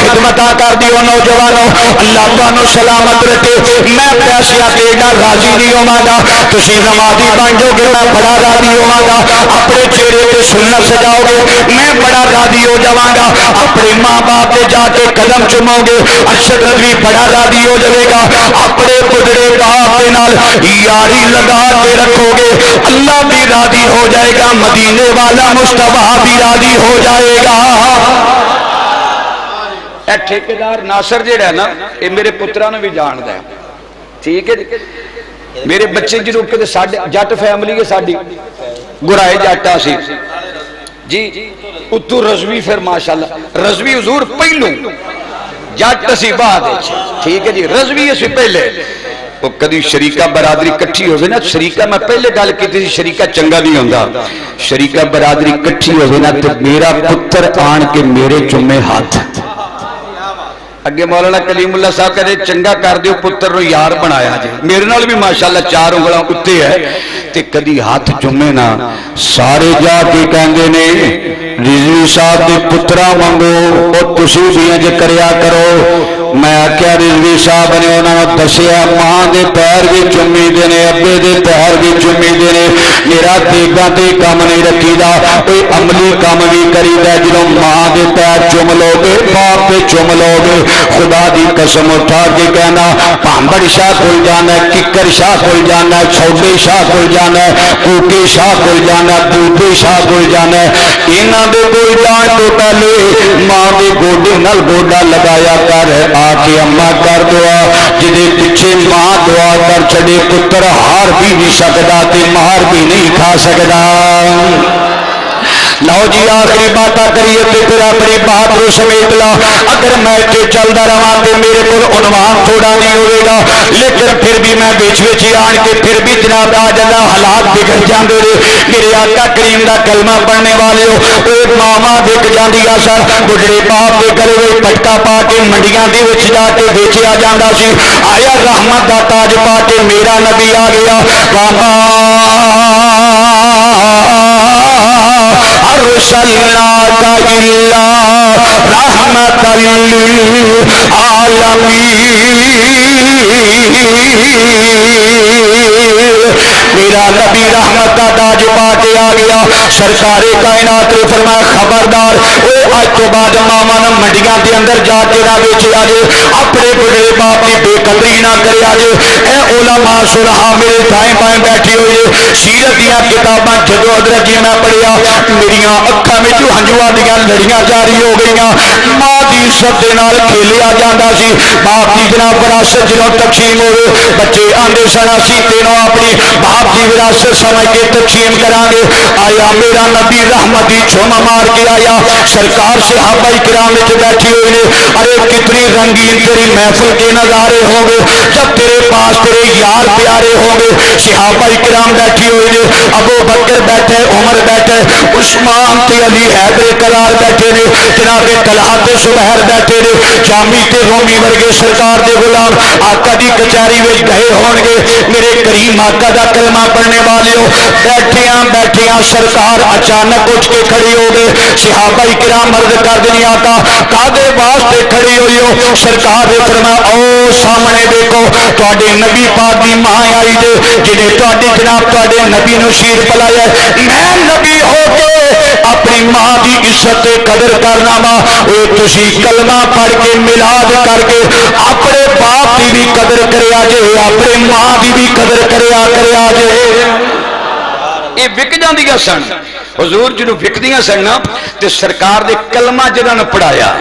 خدمت کر دیو نوجوانوں اللہ تانوں سلامت رکھے میں پیاسیا تے ایڈا راضی نہیں ہوواں گا تسی نمازی بن جاؤ گے میں بڑا راضی ہوواں گا اپنے چہرے تے سنت سجاؤ گے میں بڑا راضی ہو جاواں گا اپنے ماں باپ دے جا کے قدم چومو گے ارشد نبی بڑا راضی ہو جائے گا اپنے بڑے باپ دے نال یاری لگا کے رکھو گے اللہ بھی راضی ہو جائے گا مدینے والا مصطفیٰ بھی راضی ہو جائے گا اے ٹھیکیدار ناصر جڑا ہے نا یہ میرے پتراں نوں بھی جاندا ہے ٹھیک ہے جی میرے بچے جدوں کتے ساڈے جٹ فیملی ہے ساڈی گرائے جٹا سی جی اتو رضوی پھر ماشاءاللہ رضوی حضور پہلو جٹ اسی بعد ٹھیک ہے جی رضوی اسی پہلے وہ کدی شریکہ برادری کٹھی ہوئے نا شریکہ میں پہلے گل کی تھی شریکہ چنگا نہیں ہوندا شریکہ برادری کٹھی ہوئے نا تو میرا پتر آن کے میرے چمے ہاتھ اگے مولانا کلیم اللہ صاحب کہتے چنگا کر دیو پتر نو یار بنایا جی میرے نال بھی ماشاءاللہ 4 انگلاں اتے ہے تے کدی ہاتھ چومے نا سارے جا کے کہندے نے رضوی صاحب دے پترا وانگو او تسی بھی انج کریا کرو میں آکھیا رضوی صاحب نے انہاں نوں دسیا ماں دے پیر بھی چومی دے نے ابے دے پیر بھی چومی دے نے میرا دیگاں تے کم نہیں رکھیدا کوئی عملی کام بھی کریدا جدوں ماں دے پیر چوم لو گے باپ تے چوم لو گے خدا دی قسم اٹھا کے کہنا پامبڑ شاہ کول جانا ہے ککر شاہ کول جانا ہے چھوٹے شاہ کول جانا ہے کوکے شاہ کول جانا ہے بوٹے شاہ کول جانا ہے انہاں دے کول جان تو پہلے ماں دے گوڈے نال گوڈا لگایا کر آ کے اماں کر دعا جدے پیچھے ماں دعا کر چھڑے پتر ہار بھی نہیں سکدا تے مار بھی نہیں کھا سکدا لو جی آخری باتاں کریے تے پھر اپنی بات رو سمیت لا اگر میں تے چلدا رہاں تے میرے کول عنوان تھوڑا نہیں ہوئے گا لیکن پھر بھی میں بیچ وچ آن کے پھر بھی جناب آ جانا حالات بگڑ جاندے نے میرے آقا کریم دا کلمہ پڑھنے والے ہو اے ماما وک جاندیاں سن بڈھڑے باپ دے گلے وچ پٹکا پا کے منڈیاں دے وچ جا کے بیچیا جاندا سی آیا رحمت دا تاج پا کے میرا نبی آ گیا بابا ارسلناک الا رحمۃ للعالمین میرا نبی رحمت کا تاج پا کے آ گیا سرکار کائنات نے فرمایا خبردار اے اج تو بعد ماما نے منڈیاں دے اندر جا کے نہ بیچیا جے اپنے بڑے باپ کی بے قدری نہ کریا جے اے علماء صلحاء میرے دائیں بائیں بیٹھے ہوئے سیرت دیاں کتاباں جدو حضرت جی میں پڑھیا میریاں اکھاں وچ ہنجواں دیاں لڑیاں جاری ہو گئیاں ماں دی عزت دے نال کھیلیا جاندا سی باپ دی جناب وراثت جدوں تقسیم ہوئے بچے آندے سن اسی تینوں اپنی باپ کی وراثت سمجھ کے تقسیم کران گے آیا میرا نبی رحمت دی چھوم مار کے آیا سرکار صحابہ کرام وچ بیٹھے ہوئے نے ارے کتنی رنگین تیری محفل کے نظارے ہوں گے جب تیرے پاس تیرے یار پیارے ہوں گے صحابہ کرام بیٹھے ہوئے نے ابو بکر بیٹھے عمر بیٹھے عثمان تے علی حیدر کلال بیٹھے نے جناب طلحہ تے زبیر بیٹھے نے جامی تے رومی ورگے سرکار دے غلام آقا دی کچہری وچ گئے ہون گے میرے کریم آقا دا کلمہ پڑھنے والے ہو بیٹھیاں سرکار اچانک اٹھ کے کھڑی ہو گئے صحابہ کرام عرض کر دیں آقا کادے واسطے کھڑی ہوئی ہو سرکار نے فرمایا او سامنے دیکھو تواڈے نبی پاک دی ماں آئی جے جنے تواڈے جناب تواڈے نبی نو شیر پلایا میں نبی ہو کے اپنی ماں دی عزت تے قدر کرنا وا اے تسی کلمہ پڑھ کے میلاد کر کے اپنے باپ دی بھی قدر کریا جے اپنے ماں دی بھی قدر کریا جے یہ وک جاندیاں سن حضور جنوں وکدیاں سن تے سرکار دے کلمہ جنہاں نے پڑھایا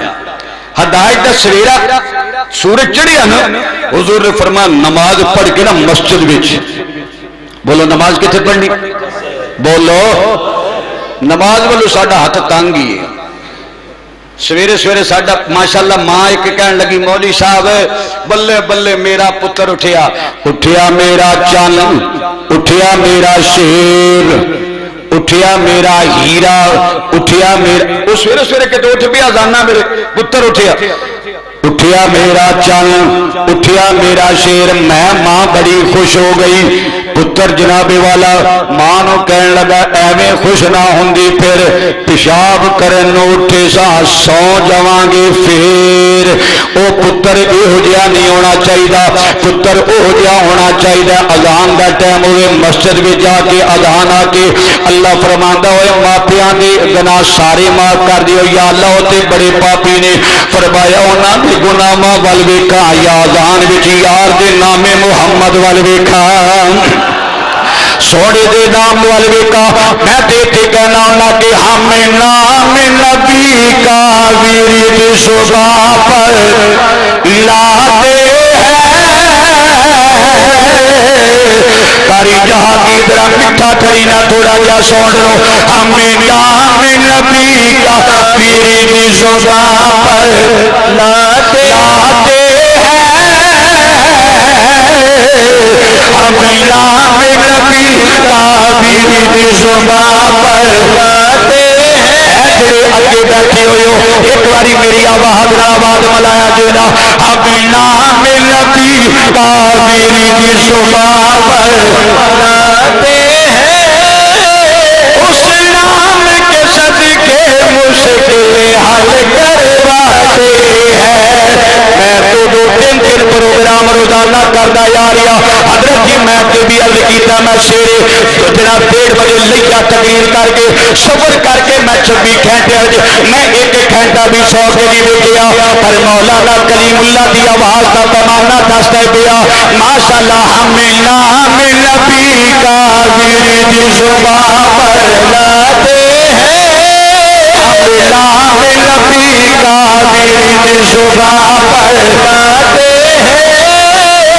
ہدایت دا سویرا سورج چڑھیا نا حضور نے فرمایا نماز پڑھ کے نا مسجد وچ بولو نماز کتنے پڑھنی بولو نماز والو ساڈا ہاتھ تنگ ہی ہے سویرے سویرے ساڈا ماشاءاللہ ماں ایک کہن لگی مولوی صاحب بلے بلے میرا پتر اٹھیا میرا چن اٹھیا میرا شیر اٹھیا میرا ہیرا اٹھیا میرا وہ سویرے سویرے کہ تو اٹھ پیا جانا میرے پتر اٹھیا میرا چن اٹھیا میرا شیر میں ماں بڑی خوش ہو گئی پتر جناب والا ماں نو کہن لگا ایویں خوش نہ ہوندی پھر پیشاب کرن نو اٹھے سا سو جاواں گے پھر او پتر ایہو جہا نہیں ہونا چاہیے پتر اوہو جہا ہونا چاہیے اذان دا ٹائم ہوئے مسجد میں جا کے اذان آ کے اللہ فرماندا ہوئے ماپیاں دے گناہ سارے معاف کر دیو یا اللہ تے بڑے پاپی نے فرمایا انہاں دے گناہ ول ویکھا یا اذان وچ یار دے نام محمد ول ویکھا سونے دے نام وال ویکھا میں دیتے کہنا ہونا کہ ہم نام نبی کا ورد صبح پر لاتے کاری جہاں کی طرح مٹھا کھڑی نہ تھوڑا جا سن لو ہم نام نبی کا ورد صبح پر لاتے ہم نام نبی ورد صبح پر لاتے اگے بیٹھے ہوئے ایک باری میری آواز ملایا جینا ہم نام نبی ورد صبح پر لاتے ہیں اس نام کے صدقے مشکل حل کرواتے ہیں میں تو 2-3 پروگرام روزانہ کرتا جا رہا حضرت جی میں بھی عرض کیتا میں سویرے جناب 1:30 بجے لیا تقریر کر کے سفر کر کے میں 26 گھنٹے میں 1 گھنٹہ بھی سو کے نہیں بیٹھیا پر مولانا کلیم اللہ کی آواز کا پیمانہ دستا پیا ماشاءاللہ ہم نام نبی کا ورد صبح پر لاتے ہیں ہم نام نبی کا ورد صبح پر لاتے ہیں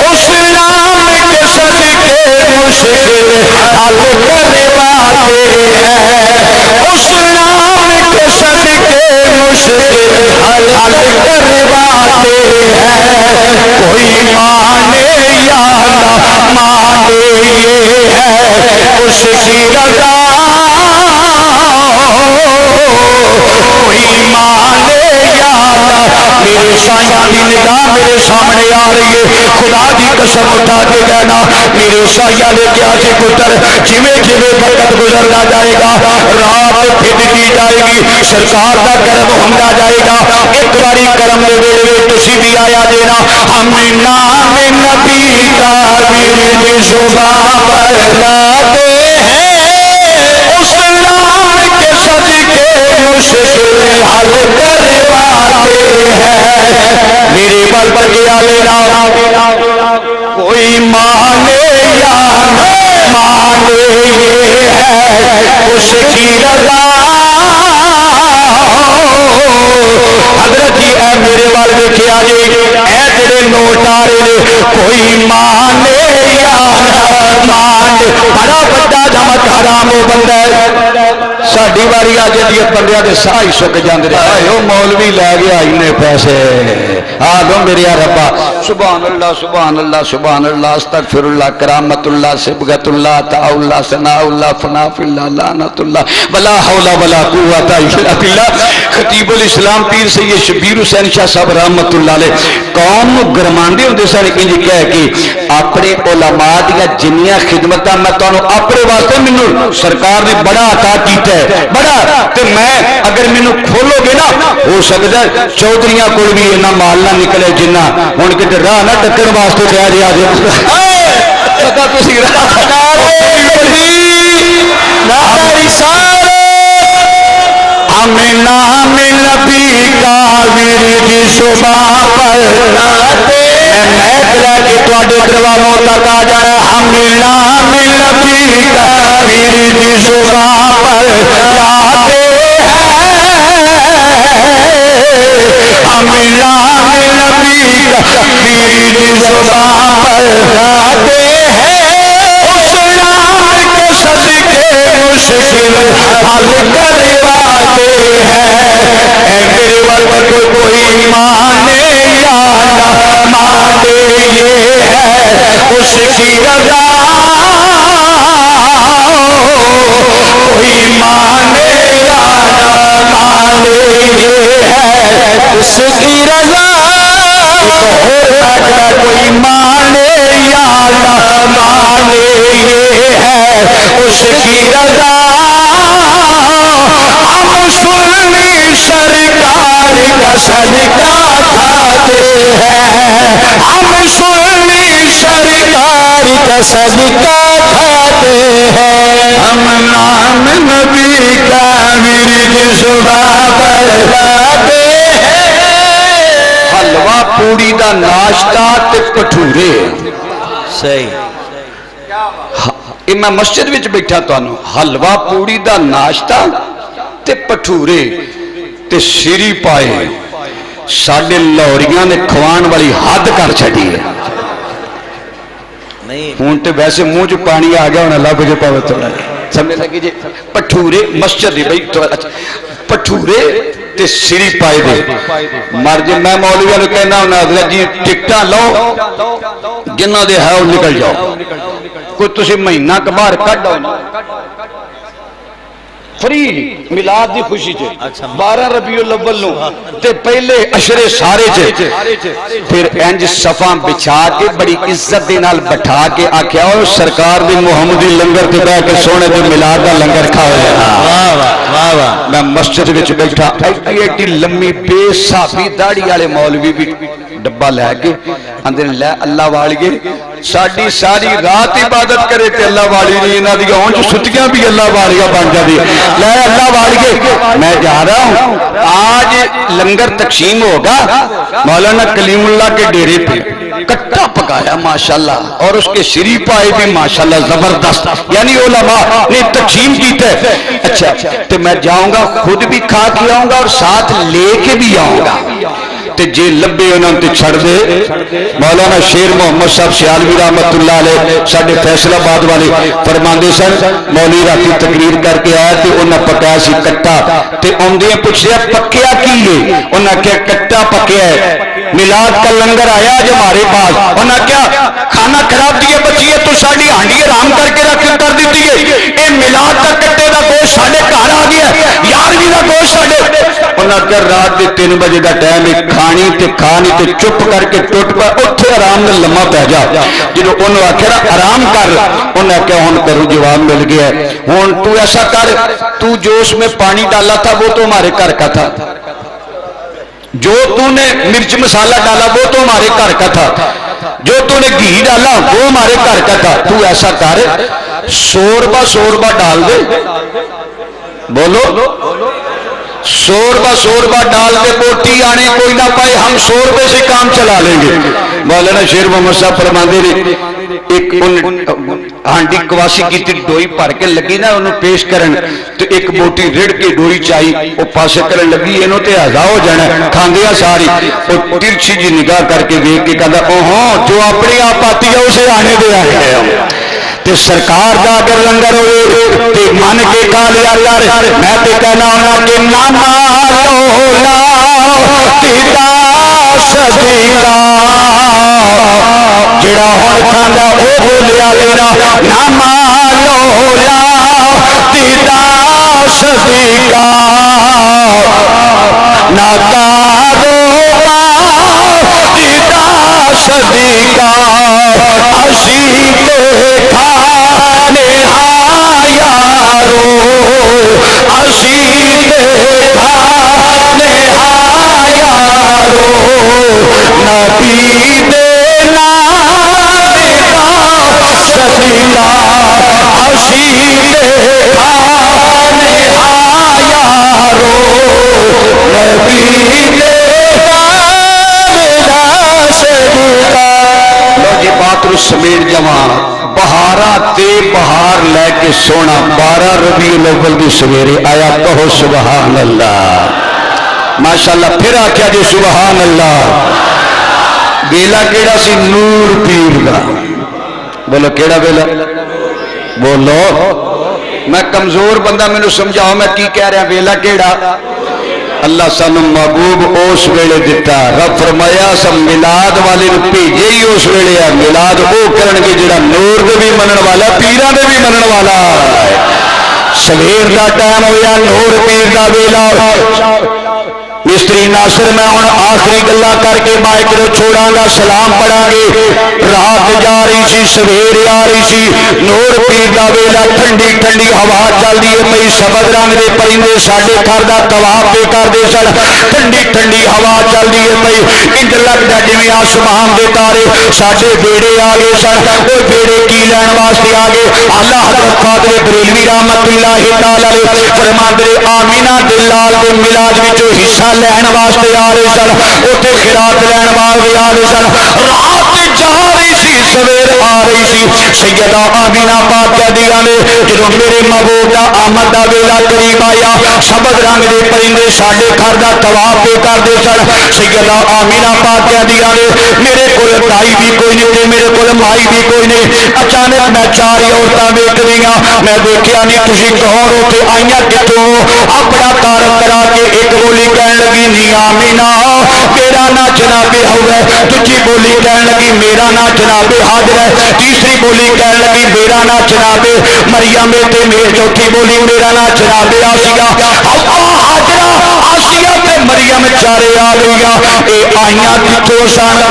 اس نام کے صدقے مشکل حل کرواتے ہیں اس نام کے صدقے مشکل حل کرواتے ہیں کوئی مانے یا نہ مانے یہ ہے اس کی رضا کوئی مانے یا نہ میرے سائیں کی نگاہ میرے سامنے آ رہی ہے خدا دی قسم اٹھا کے کہنا میرے سائیں لے کے آجے پتر جویں جویں وقت گزرتا جائے گا رات پھٹتی جائے گی سرکار کا کرم ہوتا جائے گا ایک باری کرم دے ویلے تسی بھی آیا دینا ہم نام نبی کا ورد صبح پر لاتے ہیں اس نام کے صدقے مشکل حل کرواتے ہیں میرے بل بگیا لینا کوئی مانے یا نہ مانے یہ ہے اس کی رضا حضرت جی اے میرے وال دیکھا جی اے جڑے نوٹ آ رہے کوئی مانے یا نہ مانے بڑا بڑا جمع حرام ہو بندہ ہے ساڈی واری آ جاتی ہے بندیاں دے ساہ ہی سک جاندے نے او مولوی لے گیا اینے پیسے آ لو میرے ربا سبحان اللہ سبحان اللہ سبحان اللہ استغفر اللہ کرامت اللہ صبغت اللہ تعالی اللہ ثناء اللہ فنا فی اللہ لعنت اللہ ولا حول ولا قوت الا باللہ خطیب الاسلام پیر سید شبیر حسین شاہ صاحب رحمت اللہ علیہ قوم نو گرماندے ہوندے سن انج کہہ کے اپنے علماء دی جنیاں خدمتاں میں تانوں اپنے واسطے مینوں سرکار نے بڑا عطا کیتا ہے بڑا تے میں اگر مینوں کھولو گے نا ہو سکدا ہے چودھریاں کول بھی اتنا مال نہ نکلے جنہ ہن کتے راہ نہ ٹکر واسطے لے جا جے پتہ تسی راہ نعرہ رسالت ہم نام نبی کا ورد صبح پر لاتے ہیں میں لے کے تواڈے دروازوں تک آ جانا ہم نام نبی کا ورد صبح پر لاتے ہیں ہم نام نبی کا ورد صبح پر لاتے ہیں اس نام کے صدقے مشکل حل کرواتے ہیں اے میرے ول کوئی مانے یا نہ مانے یہ ہے اس کی رضا کوئی مانے یا نہ مانے یہ ہے اس کی رضا کوئی مانے یا نہ مانے یہ کس کی رضا ہم سنی سرکار کا صدقہ کھاتے ہیں ہم سنی سرکار کا صدقہ کھاتے ہیں ہم نام نبی کا ورد صبح پر لاتے ہیں حلوہ پوڑی دا ناشتہ تے پٹھورے صحیح میں مسجد وچ بیٹھا تانوں حلوہ پوڑی دا ناشتہ تے پٹھورے تے سری پائے ساڈے لاہوریاں نے کھوان والی حد کر چھڈی ہے ہوں تے ویسے منہ چ پانی آ گیا ہونا لب جو پاوے تھوڑا سمجھ لگی جی پٹھورے مسجد بھائی پٹھورے تے سری پائے دے مر جی میں مولویاں نوں کہنا ہونا حضرت جی ٹکٹاں لو جنہ دے ہے وہ نکل جاؤ کوئی تسی مہینہ کا باہر کڈ آؤ فری میلاد دی خوشی چ 12 ربیع الاول نو تے پہلے عشرے سارے چ پھر انج صفاں بچھا کے بڑی عزت دے نال بٹھا کے آکھیا او سرکار دی محمدی لنگر تے بیٹھ کے سونے دے میلاد دا لنگر کھاؤ واہ واہ واہ میں مسجد وچ بیٹھا ایڈی لمبی بے صحابی داڑھی والے مولوی بھی ڈبہ لے کے اندر لے اللہ والیے ساڈی ساری رات عبادت کرے تے اللہ والی نہیں انہاں دی اونج ستیاں بھی اللہ والیاں بن جاندی لے اللہ والیے میں جا رہا ہوں آج لنگر تقسیم ہوگا مولانا کلیم اللہ کے ڈیرے پہ کٹا پکایا ماشاءاللہ اور اس کے شری پائے بھی ماشاءاللہ زبردست یعنی علماء نے تقسیم کی تھے اچھا تو میں جاؤں گا خود بھی کھا کے آؤں گا اور ساتھ لے کے بھی آؤں گا تے جے لبے انہوں تے چھڑ دے مولانا شیر محمد صاحب سیالوی رحمت اللہ علیہ ساڈے فیصل آباد والے فرماندے سن مولوی راتی تقریر کر کے آیا تے انہاں پکایا سی کٹا تے اوندے پوچھیا پکیا کی ہے انہاں کہا کٹا پکیا ہے میلاد کا لنگر آیا آج ہمارے پاس انہاں کیا کھانا خراب دیے بچی ہے تو ساڈی ہانڈی آرام کر کے رکھ کر دیتی ہے اے میلاد کا کٹے دا گوشت ساڈے گھر آ گیا 11ویں دا گوشت ساڈے انہاں کہا رات دے 3 بجے دا ٹائم ہے کھانی تے کھانی تے چپ کر کے ٹوٹ پا اتھے آرام نے لمحہ پہ جا جنہوں انہوں آخر آرام کر انہوں کہا ہون کرو جواب مل گیا ہے ہون تو ایسا کر تو جو اس میں پانی ڈالا تھا وہ تو ہمارے گھر کا تھا جو تو نے مرچ مسالہ ڈالا وہ تو ہمارے گھر کا تھا جو تو نے گھی ڈالا وہ ہمارے گھر کا تھا تو ایسا کر 100 روپیہ ڈال دے بولو 100 روپیہ ڈال دے بوٹی آنے کوئی نہ پائے ہم 100 روپے سے کام چلا لیں گے مولانا شیر محمد صاحب فرماندے نے ایک ہانڈی کواسی کی ڈوئی بھر کے لگی نا انہوں پیش کرن تو ایک بوٹی رڑ کے ڈوئی چائی وہ پاسے کرن لگی انہوں تے ہزا ہو جانا کھاندیا ساری وہ ترچھی جی نگاہ کر کے دیکھ کے کہا اوہاں جو اپنی آپ آتی ہے اسے آنے دے آئے ہیں تے سرکار دا اگر لنگر ہوئے تے من کے کہا لیا یار میں تے کہنا ہونا کہ ناما لولا تیتا صدیقہ جڑا ہون کھاندا او بولیا لینا ناما لولا تیتا صدیقہ ناکارو تیتا صدیقہ عزیز کھانے یارو عزیز کھانے یارو نبی دینا صدیقہ عزیز کھانے یارو نبی دینا صدیقہ لو جی بات سمیٹ جوان بہارا تے بہار لے کے سونا 12 ربیع الاول دی سویرے آیا کہو سبحان اللہ ماشاءاللہ پھر آکھیا جی سبحان اللہ ویلا کیڑا سی نور پیر دا بولو کیڑا ویلا بولو میں کمزور بندہ میں سمجھاؤ میں کی کہہ رہا ویلا کیڑا اللہ سانو محبوب اس ویلے دیتا رب فرمایا سب میلاد والے بھیجے ہی اس ویلے ہے میلاد وہ کرن گے جڑا نور دے بھی منن والا پیراں دے بھی منن والا سویر دا ٹائم ہویا نور پیر دا ویلا مستری ناصر میں ہوں آخری گلا کر کے مائک نو چھوڑاں گا سلام پڑھا گے رات جا رہی سی سویر آ رہی سی نور پیر دا ویلا ٹھنڈی ٹھنڈی ہوا چلدی ہے پئی سبز رنگ دے پرندے ساڈے گھر دا طواف پہ کردے سن ٹھنڈی ٹھنڈی ہوا چلدی ہے پئی انج لگدا جویں آسمان دے تارے ساڈے بیڑے آ گئے سن او بیڑے کی لین واسطے آ گئے اعلی حضرت قادر بریلوی رحمت اللہ تعالی علیہ فرماندے آمینہ دے لال دے میلاد وچوں حصہ لین واسطے آ رہے سن اوتھے خیرات لین واسطے آ رہے سن رات جا رہی سی سویر آ رہی سی سیدہ آمینہ پاک کہدیاں نے جدوں میرے محبوب دا آمد دا ویلا قریب آیا سبز رنگ دے پرندے ساڈے گھر دا طواف پہ کردے سن سیدہ آمینہ پاک کہدیاں نے میرے کول بھائی بھی کوئی نہیں تے میرے کول مائی بھی کوئی نہیں اچانک میں چار عورتاں ویکھ لئیاں میں دیکھیا نہیں تسی کون اوتھے آئیاں کتھوں اپنا تعارف کرا کے ایک بولی کہن لگی نی آمینہ میرا نا جناب ہوئے دوجی بولی کہن لگی میرا نا جناب حاضر ہے تیسری بولی کہن لگی میرا نا جناب مریم تے میرے چوتھی بولی میرا نا جناب آسیہ حوا حاضرہ آسیہ تے مریم چارے آ گئیاں اے آئیاں کتھوں سن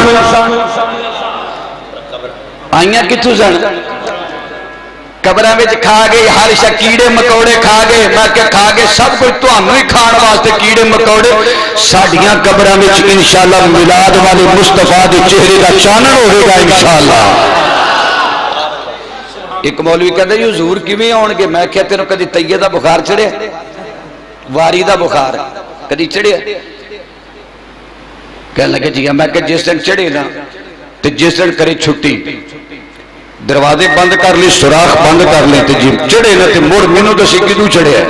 آئیاں کتوں سن قبراں وچ کھا گئی ہر شے کیڑے مکوڑے کھا گئے میں کہ کھا گئے سب کچھ تانوں ہی کھان واسطے کیڑے مکوڑے ساڈیاں قبراں وچ انشاءاللہ میلاد والے مصطفیٰ دے چہرے دا چانن ہوے گا انشاءاللہ ایک مولوی کہندا جی حضور کیویں آن گے میں کہ تینوں کدی تیے دا بخار چڑھیا واری دا بخار کدی چڑھیا کہنے لگے جی میں کہ جس دن چڑھے نا تے جس دن کرے چھٹی دروازے بند کر لی سوراخ بند کر لی تے جی چڑھے نا تے مڑ مینوں دسی کدوں چڑھیا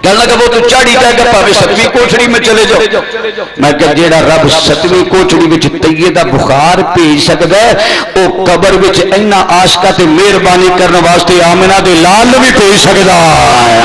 کہنے لگا وہ تو چڑھی جائے گا پاوے ستویں کوٹھڑی میں چلے جاؤ میں کہ جیڑا رب ستویں کوٹھڑی وچ تیے دا بخار بھیج سکدا ہے او قبر وچ اینا عاشقاں تے مہربانی کرن واسطے آمنہ دے لال نوں بھی بھیج سکدا ہے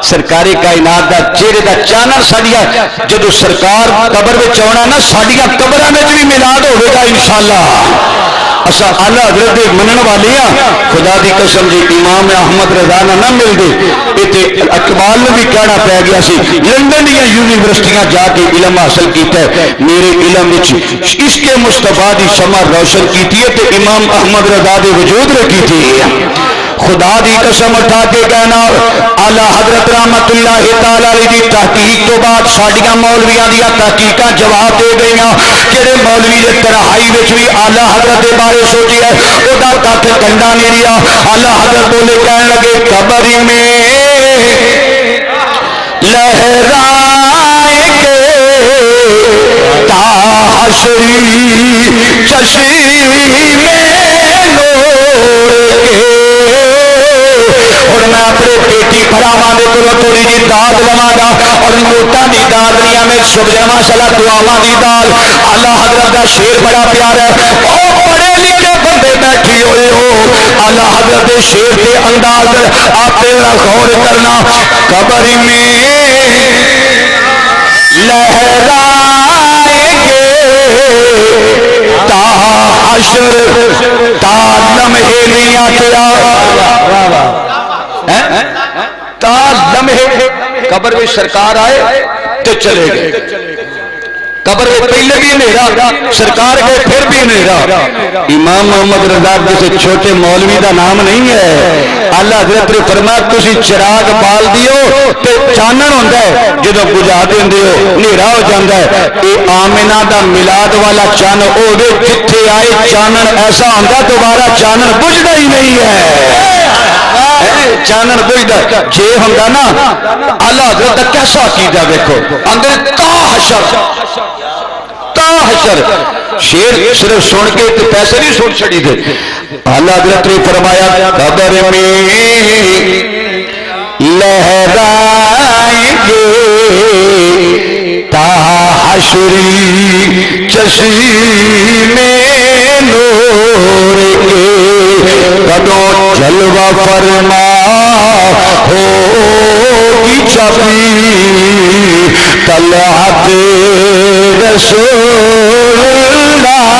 سرکاری کائنات دا چہرے دا چانن ساڈیاں جدوں سرکار قبر وچ آونا نا ساڈیاں قبراں وچ بھی میلاد ہوے گا انشاءاللہ اسا اعلی حضرت دے منن والے ہاں خدا دی قسم جی امام احمد رضا نہ ملدے تے اقبال نوں بھی کہنا پی گیا سی لندن دی یونیورسٹیاں جا کے علم حاصل کیتا ہے میرے علم وچ عشق مصطفیٰ دی شمع روشن کیتی ہے تے امام احمد رضا دے وجود رکھی تھی خدا دی قسم اٹھا کے کہنا اعلی حضرت رحمت اللہ تعالی علیہ دی تحقیق تو بعد ساڈیاں مولویاں دی تحقیقاں جواب دے گئیاں جڑے مولوی دے تنہائی وچ بھی اعلی حضرت دے بارے سوچیا او دا کٹ کنڈا نہیں رہیا اعلی حضرت بولے کہن لگے قبر میں لہرائیں گے تا حشری چشمی میں نور کے اور میں اپنے بیٹی بھراواں دے کولوں تھوڑی جی داد لواں گا اور نوٹاں دی داد نہیں میں شکر ماشاءاللہ دعاواں دی داد اعلی حضرت دا شعر بڑا پیارا ہے او پڑھے لکھے بندے بیٹھے ہوئے ہو اعلی حضرت دے شعر دے انداز آپ تیرا غور کرنا قبر میں لہرائیں گے تا حشر تا لمحے نہیں آتیا تا لمحے قبر میں سرکار آئے تو چلے گئے قبر میں پہلے بھی اندھیرا سرکار گئے پھر بھی اندھیرا امام محمد رضا کسی چھوٹے مولوی دا نام نہیں ہے اللہ حضرت نے فرمایا تسی چراغ بال دیو تے چانن ہوندا ہے جدوں بجھا دیندے ہو اندھیرا ہو جاندا ہے اے آمنہ دا میلاد والا چن اوے جتھے آئے چانن ایسا ہوندا دوبارہ چانن بجھدا ہی نہیں ہے چانن بجھدا جے ہوندا نا اللہ حضرت دا کیسا عقیدہ دیکھو اندر تا حشر شیر صرف سن کے تے پیسے نہیں سن چھڑی تھے اللہ حضرت نے فرمایا قبر میں لہرائیں گے تا حشری چشمی میں نور کے کدوں جلوہ فرما ہوگی چھپی طلعت رسول اللہ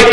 1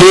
6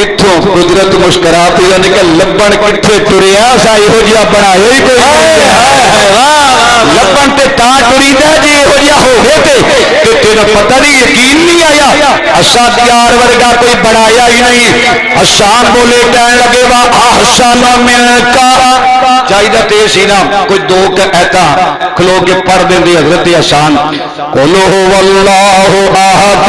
کتوں قدرت مسکرا پی کہ لبن کتنے ٹریا سا یہو جہاں بنایا ہی کوئی لبن تے تا ٹریدا جی یہو جہاں ہوئے تے تینوں پتہ نہیں یقین نہیں آیا اسا یار ورگا کوئی بنایا ہی نہیں حسان بولے کہنے لگے وا احسن منکا چاہیے تے سی نا کوئی دو ایتا کھلو کے پڑھ دیں دی حضرت حسان قولو واللہ احد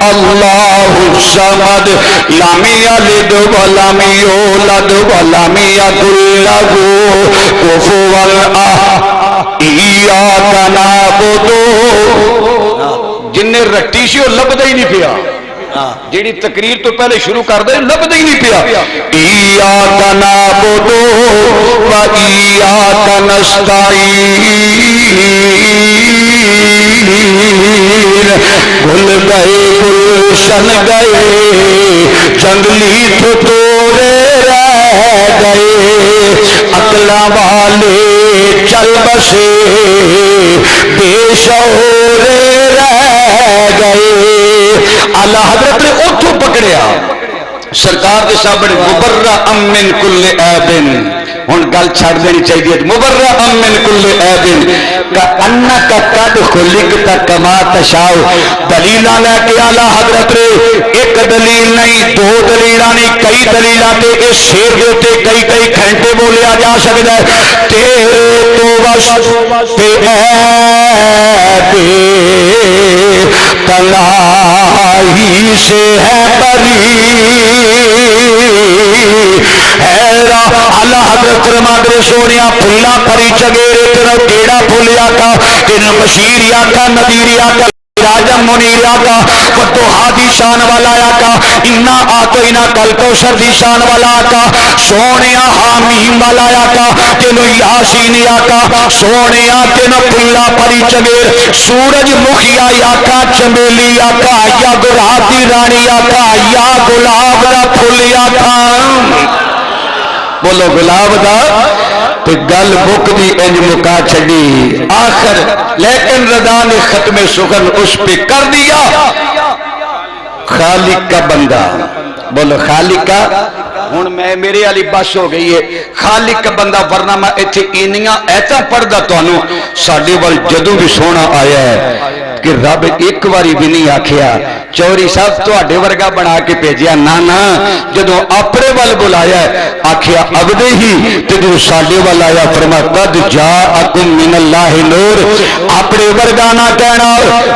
اللہ الصمد لم یلد ولم یولد ولم یکن لہ کفوا احد ایاک نعبد جن نے رٹی سی وہ لبدا ہی نہیں پیا جیڑی تقریر تو پہلے شروع کر دے لبدا ہی نہیں پیا ایاک نعبد و ایاک نستعین گل گئے گلشن گئے جنگلی تو توڑے رہ گئے عقلاں والے چل بسے بے شعور رہ گئے اللہ حضرت نے اتھوں پکڑیا سرکار کے سامنے مبرہ من کل عیب ہن گل چھڑ دینی چاہیے مبرہ من کل عیب کانک قد خلقت کما تشاء دلیل لے کے اعلی حضرت نے ایک دلیل نہیں دو دلیلاں نہیں کئی دلیلاں تے اس شیر دے تے کئی کئی گھنٹے بولیا جا سکدا ہے تیرے تو واسطے عیب تنہائی سے ہے بری اللہ حضرت فرماندے سونیا پھلا پری چگیرے تیرا کیڑا پھول آقا تیرا بشیر آقا نذیر آقا راجم منیر آقا فتو ہادی شان والا آقا انا آتوینا کل کوثر دی شان والا آقا سونیا حامیم والا آقا تینو یاسین آقا سونیا تینو پھلا پری چگیر سورج مخیا آقا چمیلی آقا یا گلابی رانی آقا یا گلاب دا پھول آقا بولو گلاب دا تو گل بک دی انج مکا چھڑی آخر لیکن رضا نے ختم سخن اس پہ کر دیا خالق کا بندہ بولو خالق کا ہن میں میرے والی بس ہو گئی ہے خالق کا بندہ ورنہ میں ایتھے اینیاں ایتھاں پڑھدا تانوں ساڈے ول جدوں بھی سونا آیا ہے کہ رب ایک باری بھی نہیں آکھیا چوری صاحب تواڈے ورگا بنا کے بھیجیا نا نا جدوں اپنے ول بلایا آکھیا عبدے ہی تے جو ساڈے ول آیا فرما قد جاءکم من اللہ نور اپنے ورگا نہ کہنا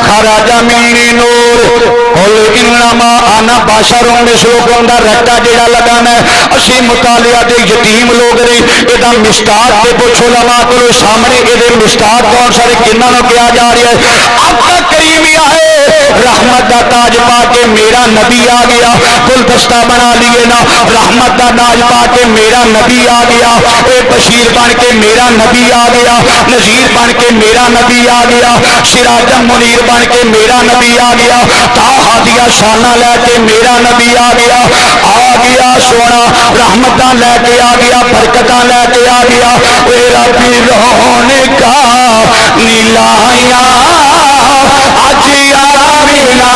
خراج من نور قل انما انا بشر مثلکم دا رٹا جڑا لگانا ہے اسی مطالعہ دے یتیم لوگ نے ادا مشتاق تے پوچھو علماء کو سامنے اے مشتاق کون سارے کناں نو کیا جا رہا ہے آقا کریم آئے رحمت دا تاج پا کے میرا نبی آ گیا گلدستہ بنا لیے نا رحمت دا تاج پا کے میرا نبی آ گیا اے بشیر بن کے میرا نبی آ گیا نذیر بن کے میرا نبی آ گیا سراجم منیر بن کے میرا نبی آ گیا تاہا دیا شانہ لے کے میرا نبی آ گیا سونا رحمتہ لے کے آ گیا برکتہ لے کے آ گیا اے ربی رونے کا نیلایا اجیا ملا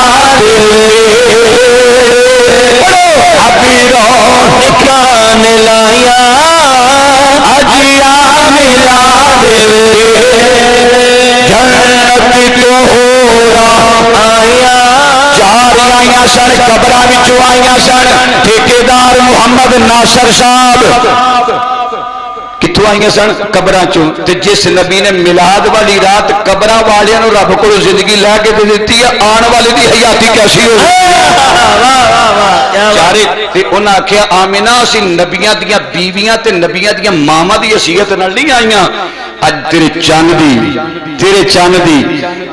ابھی رونے کا نیلایا اجیا ملا جنت تو ہو رہا آیا چار آئیاں سن قبراں وچوں آئیاں سن ٹھیکیدار محمد ناصر صاحب کتوں آئیاں سن قبراں چوں تے جس نبی نے میلاد والی رات قبراں والیاں نوں رب کولوں زندگی لے کے دے دتی ہے آن والے دی حیاتی کیسی ہو چارے تے انہاں آکھیا آمنہ اسی نبیاں دیاں بیویاں تے نبیاں دیاں ماواں دی حیثیت نال نہیں آئیاں اج تیرے چاند دی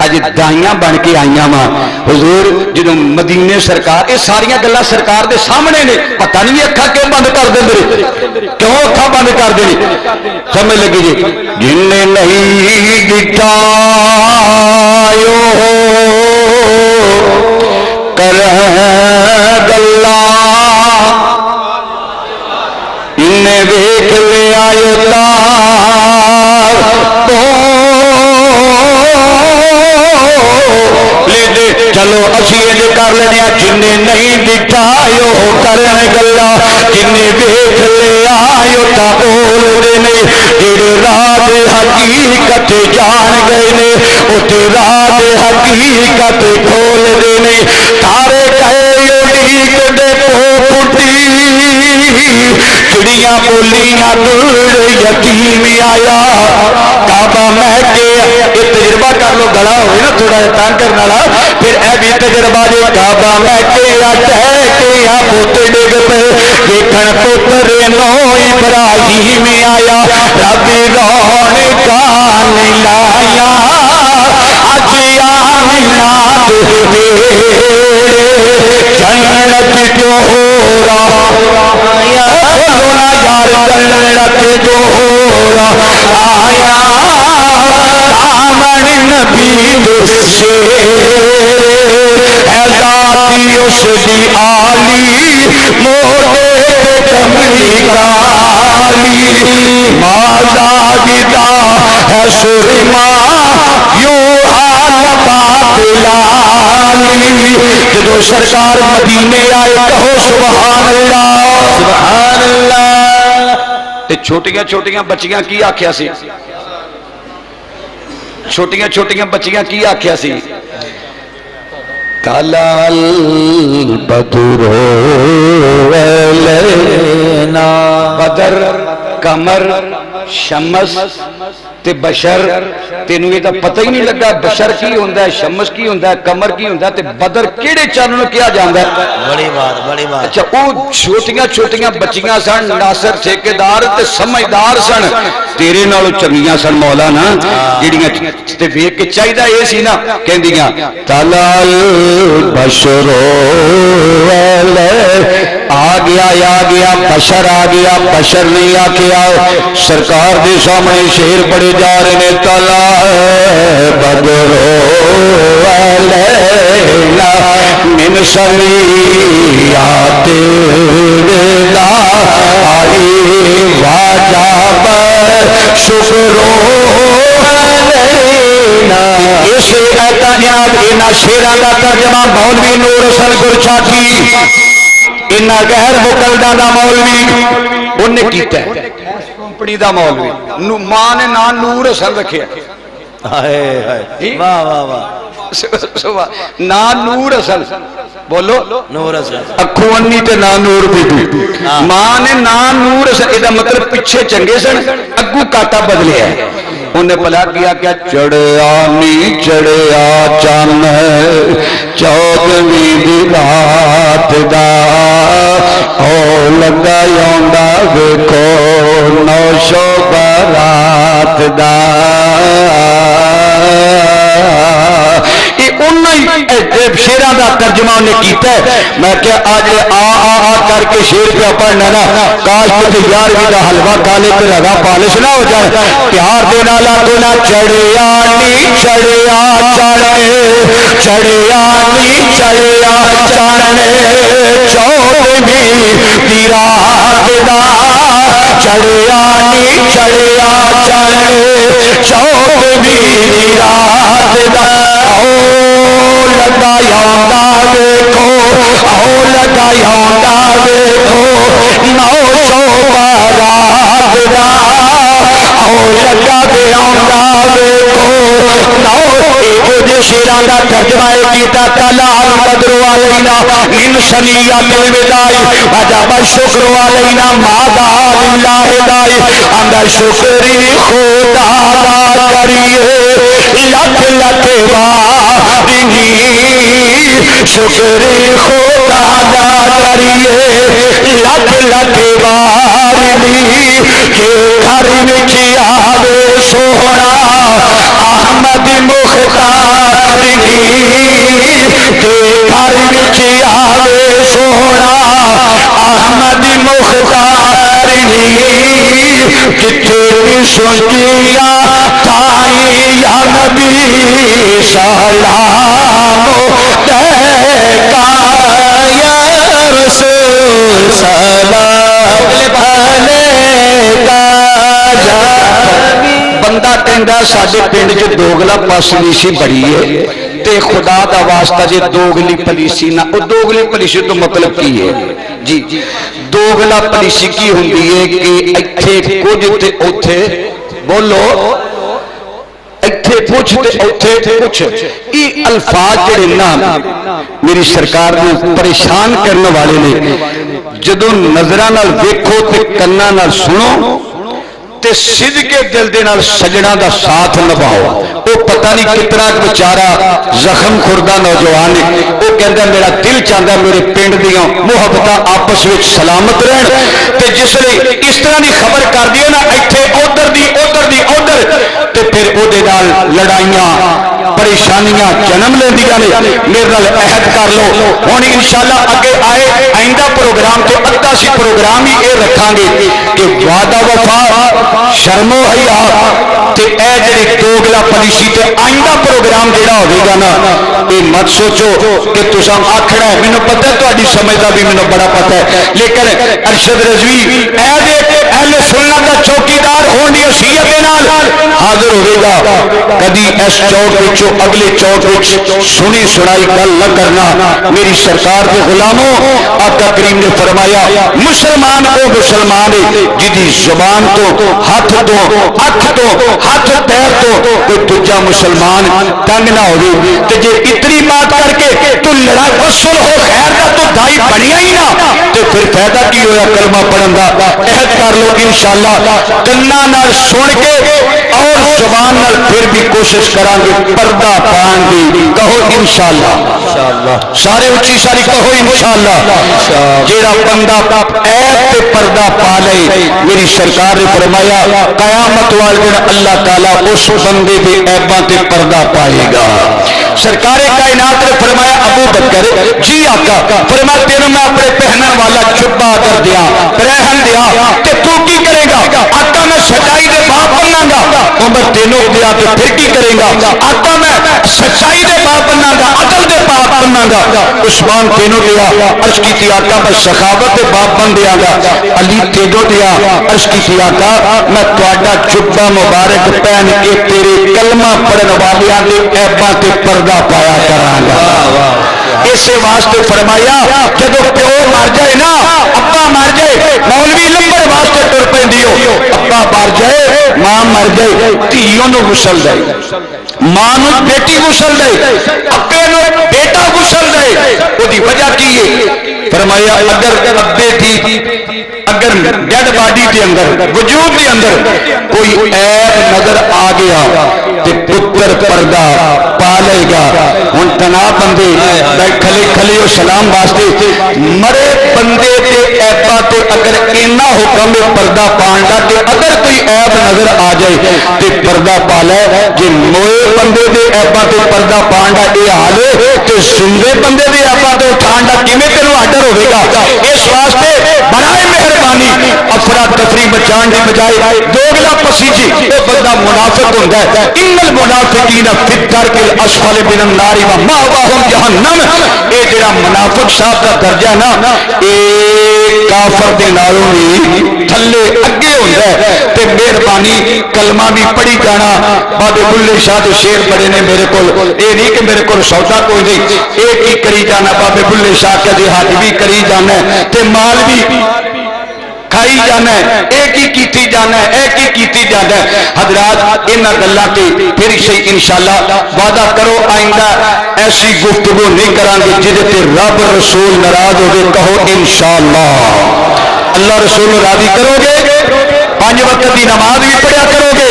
اج دائیاں بن کے آئیاں ماں حضور جدوں مدینے سرکار یہ ساریاں گلاں سرکار دے سامنے نے پتہ نہیں اکھا کیوں بند کر دے میرے کیوں اکھا بند کر دے سمجھ لگی جی جن نے نہیں گٹایو کر گلا انہیں ویکھ لے آیو چلو اسی یہ کر لینے جن نہیں دکھایو کرن گلا جنہیں ویکھ لیا اوتھا بولدے نے جڑے راہ دے حقیقت جان گئے نے اوتھے راہ دے حقیقت کھولدے نے تارے گئے اڑیک دے پھٹی چڑیاں بولیاں دور یتیم آیا کعبہ مہکے یہ تجربہ کر لو گلا ہوئے نا تھوڑا جا تنگ کرنے والا پھر اے بھی تجربہ جو کعبہ مہکے ٹہکے پوت ڈگ پے دیکھن پتر نو ابراہیم آیا رب رون کان لایا اج آمنا جنت جوہرا آیا سونا یار جنت جوہرا آیا دامن نبی سے ہے ذاتی اس دی آلی موٹے کملی کالی مادا گدا ہے سرما یوں جدو سرکار مدینے آئے کہو سبحان اللہ سبحان اللہ چھوٹیاں چھوٹیاں بچیاں کی آکھیا سی چھوٹیاں چھوٹیاں بچیاں کی آکھیا سی کلال بدر لینا بدر قمر شمس تے بشر تینوں یہ پتہ ہی نہیں لگا بشر کی ہوندا ہے شمس کی ہوندا ہے قمر کی ہوندا ہے تے بدر کیڑے چانن کیا جاندا ہے بڑی بات اچھا او چھوٹیاں چھوٹیاں بچیاں سن ناصر ٹھیکیدار تے سمجھدار سن تیرے نالوں چنگیاں سن مولا نا جڑیاں تے ویکھ کے چاہیدا اے سی نا کہندیاں تلال بشرو آ گیا بشر آ گیا بشر نہیں آ کے آؤ سرکار دے سامنے شیر پڑے جا رہے ہیں تلا بدرو لیلا من سمیات لا آئی واجب شکرو لینا اس ایتا جناب اینا شیران کا ترجمہ مولوی نور حسن گرچاٹی انہا غیر مقلدہ دا مولوی انہیں کیتا ہے کمپنی دا مولوی ماں نے نام نور حسن رکھے واہ واہ واہ نا نور حسن بولو نور حسن اکھوں انی تے نا نور بی بی ماں نے نا نور حسن یہ مطلب پیچھے چنگے سن اگو کاٹا بدلے ہے انہیں پلا کیا کیا چڑیا نی چڑیا چان چودویں دی رات دا او لگا یوندا ویکھو نو شو برات دا شیران دا ترجمہ انہیں کیتا ہے میں کیا آج آ کر کے شیر پہ پڑھنا نا کاش مجھے یار بھی دا حلوہ کالے پہ لگا پالش نہ ہو جائے پیار دینا لاکو نہ چڑیا نی چڑیا چڑھے چڑیا نی چڑیا چڑھے چودویں دی رات دا چڑیا نی چڑیا چڑھے چودویں دی رات دا لگا یوندا ویکھو او لگا یوندا ویکھو نو سو برات دا او لگا یوندا ویکھو نو کچھ شیران دا ترجمہ کیتا کلال بدر علینا من سنیات الوداع وجب الشکر علینا ماذا للہ دائی اندر شکری خدا دا کریے لکھ لکھ وارنی شکری خدا دا کریے لکھ لکھ وارنی کہ گھر وچ آوے سونا احمد مختارنی کہ گھر وچ آوے سونا احمد مختارنی کتھے سنجیا تھائی یا نبی سلام تیکا یا رسول سلام علیکہ بندہ کہندا ساڈے پنڈ چ دوگلا پاسلیسی بڑی ہے تے خدا دا واسطہ جے دوگلی پلیسی نہ او دوگلی پلیسی تو مطلب کی ہے جی دوگلا پالیسی کی ہوندی ہے کہ ایتھے کچھ تے اوتھے بولو ایتھے کچھ تے اوتھے کچھ یہ الفاظ جڑے نا میری سرکار نے پریشان کرنے والے نے جدوں نظراں نال ویکھو تے کاناں نال سنو تے صدقے دل دے نال سجنا دا ساتھ نبھاؤ وہ پتہ نہیں کتنا بیچارہ زخم خوردہ نوجوان ہے وہ کہندا میرا دل چاہتا میرے پنڈ دیاں محبتاں آپس وچ سلامت رہن تے جس لئی اس طرح دی خبر کر دیو نا ایتھے ادھر دی تے پھر او دے نال لڑائیاں پریشانیاں جنم لیندیاں نے میرے نال عہد کر لو ہن انشاءاللہ اگے آئے آئندہ پروگرام تو ادھا سی پروگرام ہی اے رکھاں گے کہ وعدہ وفا شرم و حیا تے اے جڑی دوگلا پالیسی تے آئندہ پروگرام جڑا ہوے گا نا اے مت سوچو کہ تساں آکھنا ہے مینوں پتہ ہے تہاڈی سمجھ دا بھی مینوں بڑا پتہ ہے لیکن ارشد رضوی اے دے اہل سنت دا چوکیدار ہون دی حیثیت دے نال حاضر ہوے گا کدی اس چوک وچوں اگلے چوک وچ سنی سنائی گل نہ کرنا میری سرکار دے غلاموں آقا کریم نے فرمایا مسلمان او مسلمان ہے جدی زبان تو ہاتھ تو اکھ تو ہاتھ پیر تو کوئی دوجا مسلمان تنگ نہ ہوگی تے جے اتنی بات کر کے تو لڑائی وصل ہو خیر دا تو دائی بنیا ہی نہ تے پھر فائدہ کی ہویا کلمہ پڑھن دا عہد کر لو انشاءاللہ کنا نال سن کے اور زبان نال پھر بھی کوشش کران گے پردہ پان دی کہو انشاءاللہ سارے اچھی ساری کہو انشاءاللہ جیڑا بندہ عیب تے پردہ پا لے میری سرکار نے فرمایا قیامت والے دن اللہ تعالیٰ اس بندے دے عیباں تے پردہ پائے گا سرکار کائنات نے فرمایا ابو بکر جی آقا فرمایا تینوں میں اپنے پہننے والا جبہ کر دیا رہن دیا کہ تو کی کرے گا آقا میں سچائی دے باپ بننا گا عمر تینوں دیا تو پھر کی کرے گا آقا میں سچائی دے باپ بننا گا عدل دے باپ بننا گا عثمان تینوں دیا عرض کی تھی آقا میں سخاوت دے باپ بن دیا گا علی تینوں دیا عرض کی تھی آقا میں تواڈا جبہ مبارک پہن کے تیرے کلمہ پڑھن والیاں دے عیباں تے پردہ پایا کراں گا اسے واسطے فرمایا جدو پیو مر جائے نا ابا مر جائے مولوی لمبر واسطے ٹر پیندی ہو ابا مر جائے ماں مر جائے دھیوں نو غسل دے ماں نو بیٹی غسل دے ابے نو بیٹا غسل دے او دی وجہ کی ہے فرمایا اگر ابے دی اگر ڈیڈ باڈی کے اندر وجود کے اندر کوئی عیب نظر آ گیا تو پتر پردہ پالے گا ہن تنا بندے کھلے کھلے و سلام واسطے مرے بندے تے عیباں تے اگر اینا حکم پردہ پان دا تے اگر کوئی عیب نظر آ جائے تے پردہ پالے جے موئے بندے دے عیباں تے پردہ پان دا اے حال ہے تے زندے بندے دے عیباں تے اٹھان دا کیویں تینوں آڈر ہوے گا اس واسطے برائے مہربانی افراد تفریح بچان دی بجائے دوگلا پسیجی وہ بندہ منافق ہوتا ہے ان المنافقین فی الدرک الاسفل من النار ومأواہم جہنم اے جڑا منافق صاحب کا درجہ نا اے کافر دے نالوں بھی تھلے اگے ہوتا ہے تے مہربانی کلمہ بھی پڑھی جانا بابے بلے شاہ دے شیر پڑھے نے میرے کول اے نہیں کہ میرے کول سودا کوئی نہیں ایک ہی کری جانا بابے بلے شاہ کے دیہات بھی کری جانا تے مال بھی کھائی جانا ہے ایک ہی کیتی جانا ہے ایک ہی کیتی جانا ہے حضرات انہاں گلاں تے پھر سے انشاءاللہ وعدہ کرو آئندہ ایسی گفتگو نہیں کران گے جدے تے رب رسول ناراض ہوگے کہو انشاءاللہ اللہ رسول راضی کرو گے 5 وقت کی نماز بھی پڑھا کرو گے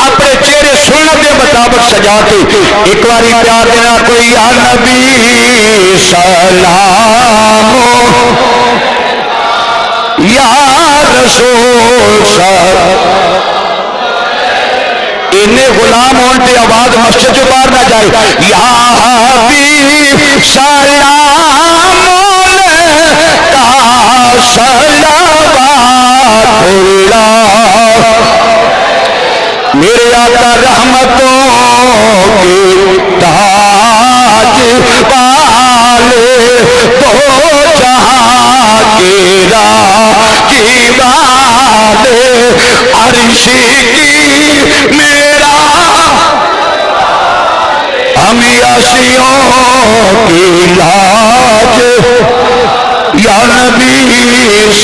اپنے چہرے سنت کے مطابق سجا کے ایک باری پیار دینا کوئی یا نبی سلام یا رسول انہیں غلام ہون پہ آواز مسجد جو باہر نہ جائے یا حبیب سلام کا صلوات اللہ میرے آقا رحمتوں کے تاج والے دو جہاں کے راجی والے عرش کی میرا ہم یاسیوں کی لاج یا نبی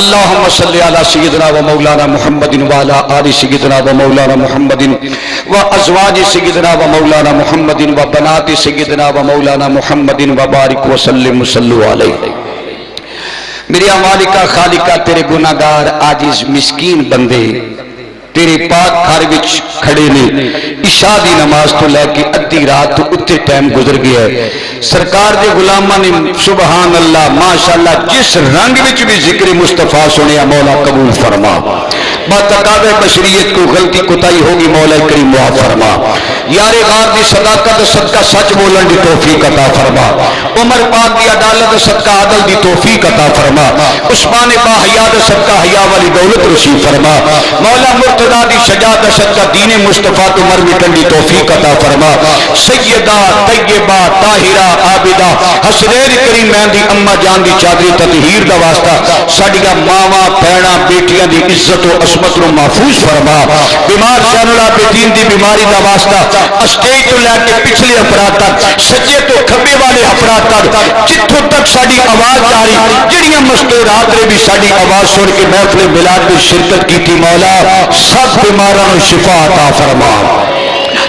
اللهم صل على سيدنا ومولانا محمد وعلى آل سيدنا ومولانا محمد وأزواج سيدنا ومولانا محمد وبنات سيدنا ومولانا محمد وبارك وسلم وصلوا عليه۔ میری مالکہ خالقہ تیرے گناہگار عاجز مسکین بندے تیرے پاک گھر وچ کھڑے نے، عشاء دی نماز تو لے کے ادھی رات تو اتنے ٹائم گزر گیا ہے، سرکار دے غلاماں نے سبحان اللہ ماشاءاللہ جس رنگ وچ بھی ذکر مصطفیٰ سنیا مولا قبول فرما، بتقاضۂ بشریت کو غلطی کوتاہی ہوگی مولا کریم معاف فرما، یار غار دی صداقت صدقہ سچ بولن دی توفیق عطا فرما، عمر پاک دی عدالت صدقہ عدل دی توفیق عطا فرما، عثمان با حیا صدقہ حیا والی دولت نصیب فرما، مولا مرتضی دی شجاعت صدقہ دین مصطفیٰ تو مر مٹن دی توفیق عطا فرما، سیدہ طیبہ طاہرہ عابدہ حسنین کریم میں دی اما جان دی چادری تطہیر دا واسطہ ساڈیاں ماواں بہناں بیٹیاں دی عزت و عصمت نو محفوظ فرما، بیمار شان العابدین دی بیماری دا واسطہ اسٹیج تو لے کے پچھلے افراد تک سجے تو کھبے والے افراد تک جتھوں تک ساڈی آواز جاری جڑیاں مستورات نے بھی ساڈی آواز سن کے محفل میلاد میں شرکت کی تھی مولا سب بیماراں نو شفا عطا فرما،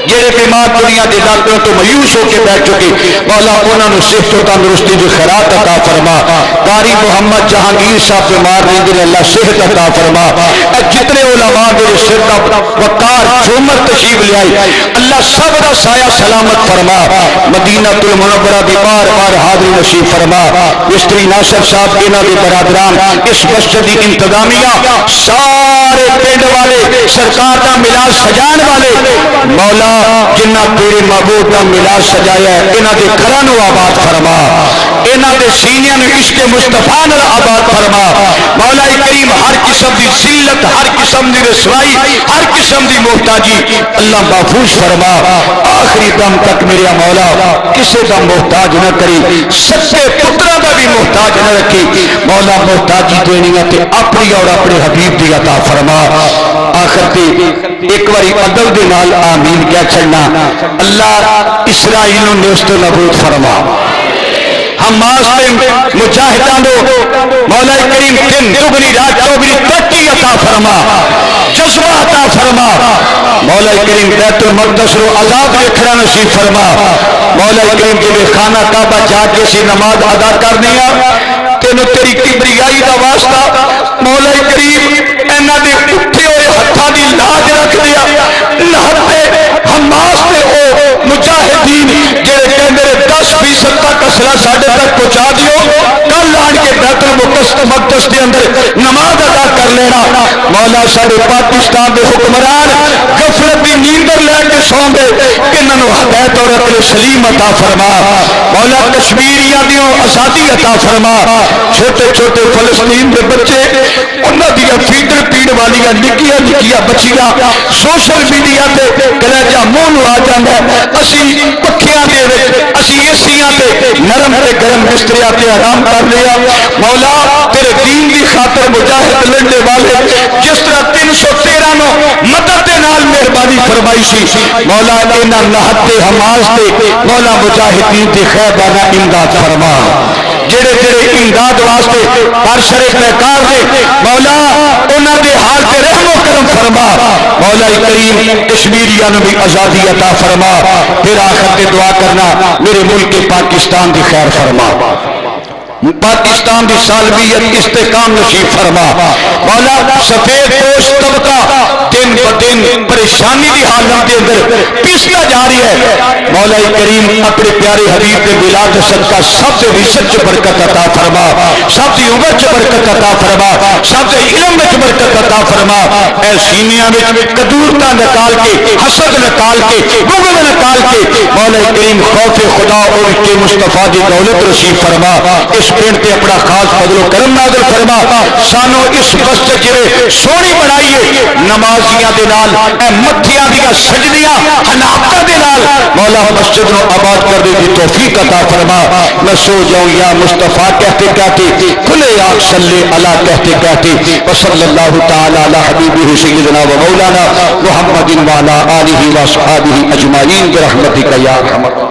جڑے بیمار دنیا کے ڈاکٹروں تو مایوس ہو کے بیٹھ چکے مولا انہوں نے صحت و تندرستی کی خیرات عطا فرما، قاری محمد جہانگیر صاحب بیمار رہندے نے اللہ صحت عطا فرما، جتنے علماء میرے سر کا وقار جھومر تشریف لے آئی اللہ سب کا سایہ سلامت فرما، مدینہ المنورہ دی بار بار حاضری نصیب فرما، مستری ناصر صاحب انہاں دے برادران اس مسجد دی انتظامیہ سارے پنڈ والے سرکار دا میلاد سجان والے مولا جنہ تیرے محبوب کا میلاد سجایا ہے انہاں دے گھراں نو آباد فرما، انہاں دے سینیاں نو عشق مصطفیٰ نال آباد فرما، مولا کریم ہر قسم دی ذلت ہر قسم دی رسوائی ہر قسم دی محتاجی اللہ محفوظ فرما، آخری دم تک میرا مولا کسے دا محتاج نہ کری، سچے پتراں دا بھی محتاج نہ رکھی مولا، محتاجی دینی تے اپنی اور اپنے حبیب دی عطا فرما، آخر تے ایک باری عدل دے نال آمین کیا چڑھنا، اللہ اسرائیل نے اس تو نبود فرما، حماس پہ مجاہدان دو مولا کریم دن دگنی رات چوگنی ترقی عطا فرما، جذبہ عطا فرما، مولا کریم بیت المقدس رو عذاب لکھنا نصیب فرما، مولا کریم جب خانہ کعبہ جا کے سی نماز ادا کر دیا تینوں تیری کبریائی دا واسطہ مولا کریم اینا دے اٹھے ہوئے ہتھاں دی لاج رکھ دیا، نہتے حماس دے او مجاہدین جڑے کہندے 10% تک اسلحہ ساڈے تک پہنچا دیو، کل آن کے بیت المقدس کے اندر نماز ادا کر لینا، مولا سارے پاکستان دے حکمران غفلت دی نیندر لے کے سون دے انہاں نو ہدایت اور عقل سلیم عطا فرما، مولا کشمیریاں دیوں آزادی عطا فرما، چھوٹے چھوٹے فلسطین دے بچے انہاں دی فیڈر پیڑ والیاں نکیاں نکیاں بچیاں سوشل میڈیا تے کلیجا منہ نو آ جاندا ہے، اسی پکھیاں دے وچ اسی ایسیاں تے نرم تے گرم بستریاں تے آرام کر لیا، مولا تیرے دین دی خاطر مجاہد لڑنے والے جس طرح 313 نو مدد دے نال مہربانی فرمائی سی مولا انہاں نہتے حماس تے مولا مجاہدین دی خیرانہ امداد فرما، جڑے جڑے امداد واسطے ہر شرے پیکار دے مولا انہاں دے حال تے رحم و کرم فرما، مولا کریم کشمیریاں نو بھی آزادی عطا فرما، پھر آخر تے دعا کرنا میرے ملک پاکستان دی خیر فرما، پاکستان دی سالمیت استحکام نصیب فرما، مولا سفید پوش طبقہ دن بدن پریشانی دی حالت کے اندر پستا جا رہی ہے، مولا کریم اپنے پیارے حبیب کے ولاد صدقہ سب سے رزق برکت عطا فرما، سب کی عمر چ برکت عطا فرما، سب کے علم وچ برکت عطا فرما، اے سینیاں وچ کدورتا نکال کے حسد نکال کے بغض نکال کے مولا کریم خوف خدا اور کے مصطفیٰ دی دولت نصیب فرما، اس پنڈ تے اپنا خاص فضل و کرم نازل فرما، سانو اس مسجد جویں سونی بنائیے نمازیاں دے نال اے متھیاں دیاں سجدیاں حناقہ دے نال مولا مسجد نو آباد کرنے کی توفیق عطا فرما، میں سو جاؤں یا مصطفیٰ کہتے کہتے کھلے آگ صلی اللہ کہتے کہتے وصلی اللہ تعالی علی حبیبہ سیدنا و مولانا محمد وعلی آلہ و اصحابہ اجمعین برحمتک یا ارحم الراحمین۔